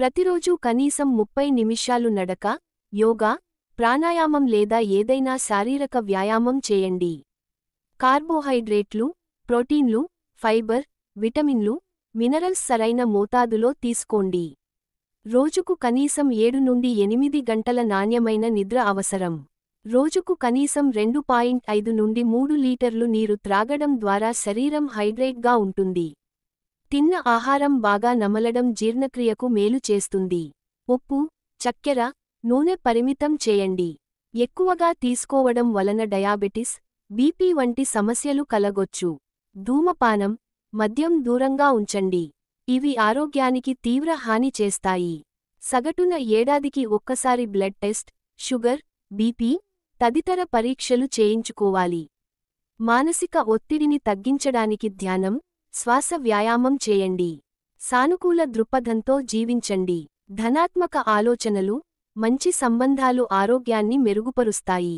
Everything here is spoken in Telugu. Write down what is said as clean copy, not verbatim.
ప్రతిరోజూ కనీసం 30 నిమిషాలు నడక, యోగా, ప్రాణాయామం లేదా ఏదైనా శారీరక వ్యాయామం చేయండి. కార్బోహైడ్రేట్లు, ప్రోటీన్లు, ఫైబర్, విటమిన్లు, మినరల్స్ సరైన మోతాదులో తీసుకోండి. రోజుకు కనీసం 7 నుండి 8 గంటల నాణ్యమైన నిద్ర అవసరం. రోజుకు కనీసం 2.5 నుండి 3 లీటర్లు నీరు త్రాగడం ద్వారా శరీరం హైడ్రేట్గా ఉంటుంది. తిన్న ఆహారం బాగా నమలడం జీర్ణక్రియకు మేలు చేస్తుంది. ఉప్పు, చక్కెర, నూనె పరిమితం చేయండి. ఎక్కువగా తీసుకోవడం వలన డయాబెటిస్, బీపీ వంటి సమస్యలు కలగొచ్చు. ధూమపానం, మద్యం దూరంగా ఉంచండి. ఇవి ఆరోగ్యానికి తీవ్ర హాని చేస్తాయి. సగటున ఏడాదికి ఒక్కసారి బ్లడ్ టెస్ట్, షుగర్, బీపీ, తదితర పరీక్షలు చేయించుకోవాలి. మానసిక ఒత్తిడిని తగ్గించడానికి ధ్యానం, శ్వాస వ్యాయామం చేయండి. సానుకూల దృక్పథంతో జీవించండి. ధనాత్మక ఆలోచనలు, మంచి సంబంధాలు ఆరోగ్యాన్ని మెరుగుపరుస్తాయి.